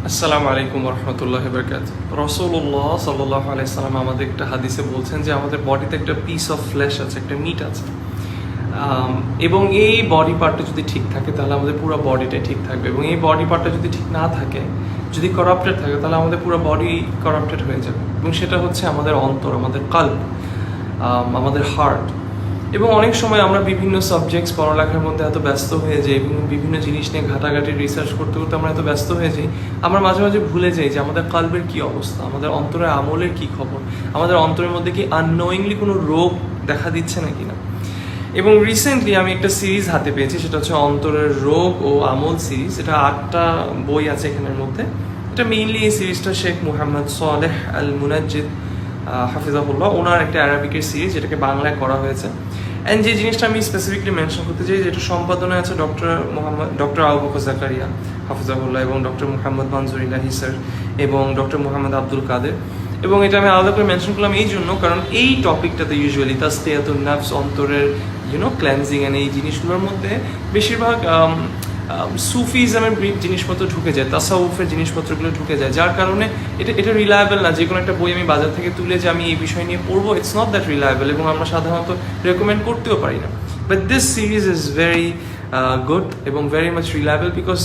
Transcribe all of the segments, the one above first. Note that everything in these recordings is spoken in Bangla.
আসসালামু আলাইকুম রহমতুল্লাহ বরকাত। রাসূলুল্লাহ সাল্লাল্লাহু আলাইহি সাল্লাম আমাদের একটা হাদিসে বলছেন যে আমাদের বডিতে একটা পিস অফ ফ্লেশ আছে, একটা মিট আছে, এবং এই বডি পার্টটা যদি ঠিক থাকে তাহলে আমাদের পুরো বডিটাই ঠিক থাকবে, এবং এই বডি পার্টটা যদি ঠিক না থাকে, যদি করাপ্টেড থাকে, তাহলে আমাদের পুরো বডি করাপ্টেড হয়ে যাবে। এবং সেটা হচ্ছে আমাদের অন্তর, আমাদের কাল্ব, আমাদের হার্ট। এবং অনেক সময় আমরা বিভিন্ন সাবজেক্টস পড়ালেখার মধ্যে এত ব্যস্ত হয়ে যাই এবং বিভিন্ন জিনিস নিয়ে ঘাটাঘাটি রিসার্চ করতে করতে আমরা এত ব্যস্ত হয়ে যাই, আমরা মাঝে মাঝে ভুলে যাই যে আমাদের কাল্বের কী অবস্থা, আমাদের অন্তরের আমলের কী খবর, আমাদের অন্তরের মধ্যে কি আননোয়িংলি কোনো রোগ দেখা দিচ্ছে নাকি না। এবং রিসেন্টলি আমি একটা সিরিজ হাতে পেয়েছি, সেটা হচ্ছে অন্তরের রোগ ও আমল সিরিজ। এটা 8টা বই আছে এখানের মধ্যে। এটা মেইনলি এই সিরিজটা শেখ মুহাম্মদ সালেহ আল মুনাজ্জিদ হাফিজাহুল্লাহ ওনার একটা অ্যারাবিকের সিরিজ, যেটাকে বাংলায় করা হয়েছে। অ্যান্ড যে জিনিসটা আমি স্পেসিফিকলি মেনশন করতে চাই, যেটা সম্পাদনায় আছে ডক্টর আবু বকর জাকারিয়া হাফিজাহুল্লাহ এবং ডক্টর মুহাম্মদ মানজুরিল্লাহি স্যার এবং ডক্টর মুহাম্মদ আব্দুল কাদের। এবং এটা আমি আলাদা করে মেনশন করলাম এই জন্য, কারণ এই টপিকটাতে ইউজুয়ালি তাসফিয়াতুন নাফস, অন্তরের ক্লেন্সিং অ্যান্ড এই জিনিসগুলোর মধ্যে বেশিরভাগ সুফিজমের জিনিসপত্র ঢুকে যায়, তাসাউফের জিনিসপত্রগুলো ঢুকে যায়, যার কারণে এটা রিলায়েবল না। যে কোনো একটা বই আমি বাজার থেকে তুলে যে আমি এই বিষয় নিয়ে পড়বো, ইটস নট দ্যাট রিলায়েবল, এবং আমরা সাধারণত রেকমেন্ড করতেও পারি না। But this series is very good এবং ভেরি মাচ রিলায়েবল, বিকজ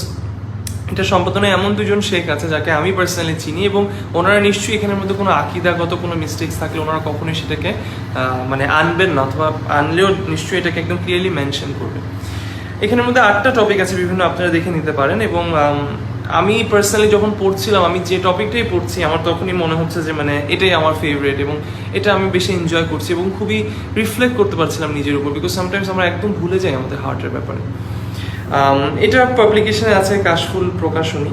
এটা সম্পাদনায় এমন দুজন শেখ আছে যাকে আমি পার্সোনালি চিনি, এবং ওনারা নিশ্চয়ই এখানের মধ্যে কোনো আকিদাগত কোনো মিস্টেক্স থাকলে ওনারা কখনোই সেটাকে আনবেন না, অথবা আনলেও নিশ্চয়ই এটাকে একদম ক্লিয়ারলি মেনশন করবে। এখানের মধ্যে 8টা টপিক আছে, বিভিন্ন আপনারা দেখে নিতে পারেন। এবং আমি পার্সোনালি যখন পড়ছিলাম, আমি যে টপিকটাই পড়ছি আমার তখনই মনে হচ্ছে যে এটাই আমার ফেভারিট, এবং এটা আমি বেশি এনজয় করছি এবং খুবই রিফ্লেক্ট করতে পারছিলাম নিজের উপর, বিকজ সামটাইমস আমরা একদম ভুলে যাই আমাদের হার্টের ব্যাপারে। এটা পাবলিকেশনে আছে কাশফুল প্রকাশনী।